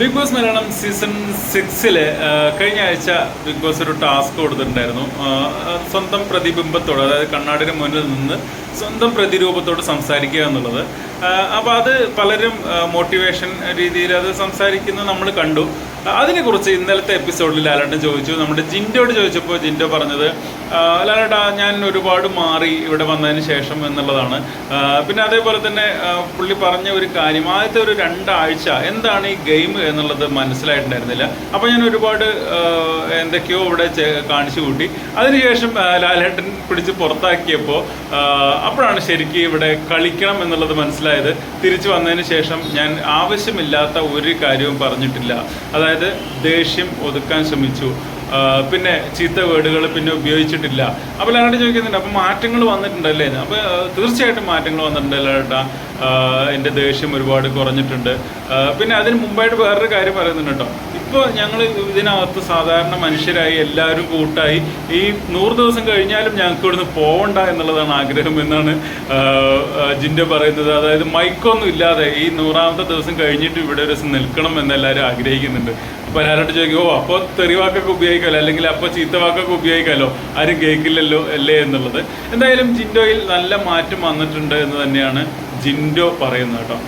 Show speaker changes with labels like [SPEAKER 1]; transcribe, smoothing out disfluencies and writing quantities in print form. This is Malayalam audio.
[SPEAKER 1] ബിഗ് ബോസ് മലയാളം സീസൺ 6 കഴിഞ്ഞ ആഴ്ച ബിഗ് ബോസ് ഒരു ടാസ്ക് കൊടുത്തിട്ടുണ്ടായിരുന്നു. സ്വന്തം പ്രതിബിംബത്തോട്, അതായത് കണ്ണാടിന് മുന്നിൽ നിന്ന് സ്വന്തം പ്രതിരൂപത്തോട് സംസാരിക്കുക എന്നുള്ളത്. അപ്പോൾ അത് പലരും മോട്ടിവേഷൻ രീതിയിൽ അത് സംസാരിക്കുന്നത് നമ്മൾ കണ്ടു. അതിനെക്കുറിച്ച് ഇന്നലത്തെ എപ്പിസോഡിൽ ലാലേട്ടൻ ചോദിച്ചു. നമ്മുടെ ജിൻഡോട് ചോദിച്ചപ്പോൾ ജിൻഡോ പറഞ്ഞത്, ലാലേട്ടാ ഞാൻ ഒരുപാട് മാറി ഇവിടെ വന്നതിന് ശേഷം എന്നുള്ളതാണ്. പിന്നെ അതേപോലെ തന്നെ പുള്ളി പറഞ്ഞ ഒരു കാര്യം, ആദ്യത്തെ ഒരു 2 ആഴ്ച എന്താണ് ഈ ഗെയിം എന്നുള്ളത് മനസ്സിലായിട്ടുണ്ടായിരുന്നില്ല. അപ്പോൾ ഞാൻ ഒരുപാട് എന്തൊക്കെയോ ഇവിടെ കാണിച്ചു കൂട്ടി. അതിനുശേഷം ലാലേട്ടൻ പിടിച്ച് പുറത്താക്കിയപ്പോൾ അപ്പോഴാണ് ശരിക്കും ഇവിടെ കളിക്കണം എന്നുള്ളത് മനസ്സിലായത്. തിരിച്ചു വന്നതിന് ശേഷം ഞാൻ ആവശ്യമില്ലാത്ത ഒരു കാര്യവും പറഞ്ഞിട്ടില്ല. അതായത് ദേഷ്യം ഒതുക്കാൻ ശ്രമിച്ചു, പിന്നെ ചീത്ത വേർഡുകൾ പിന്നെ ഉപയോഗിച്ചിട്ടില്ല. അപ്പോൾ ലാലേട്ടൻ ചോദിക്കുന്നുണ്ട്, അപ്പോൾ മാറ്റങ്ങൾ വന്നിട്ടുണ്ടല്ലേ? അപ്പോൾ തീർച്ചയായിട്ടും മാറ്റങ്ങൾ വന്നിട്ടുണ്ടല്ലോ ഏട്ടാ, എൻ്റെ ദേഷ്യം ഒരുപാട് കുറഞ്ഞിട്ടുണ്ട്. പിന്നെ അതിന് മുമ്പായിട്ട് വേറൊരു കാര്യം പറയുന്നുണ്ട് കേട്ടോ. ഇപ്പോൾ ഞങ്ങൾ ഇതിനകത്ത് സാധാരണ മനുഷ്യരായി എല്ലാവരും കൂട്ടായി ഈ 100 ദിവസം കഴിഞ്ഞാലും ഞങ്ങൾക്ക് ഇവിടുന്ന് പോകണ്ട എന്നുള്ളതാണ് ആഗ്രഹം എന്നാണ് ജിൻഡോ പറയുന്നത്. അതായത് മൈക്കൊന്നും ഇല്ലാതെ ഈ 100ാമത്തെ ദിവസം കഴിഞ്ഞിട്ട് ഇവിടെ ഒരു ദിവസം നിൽക്കണം എന്നെല്ലാവരും ആഗ്രഹിക്കുന്നുണ്ട്. അപ്പോൾ ലാലേട്ടൻ ചോദിക്കും, അപ്പോൾ തെറിവാക്കൊക്കെ ഉപയോഗിക്കാമല്ലോ, അല്ലെങ്കിൽ അപ്പോൾ ചീത്തവാക്കൊക്കെ ഉപയോഗിക്കാമല്ലോ, ആരും കേൾക്കില്ലല്ലോ അല്ലേ എന്നുള്ളത്. എന്തായാലും ജിൻഡോയിൽ നല്ല മാറ്റം വന്നിട്ടുണ്ട് എന്ന് തന്നെയാണ് ജിൻഡോ പറയുന്നത് കേട്ടോ.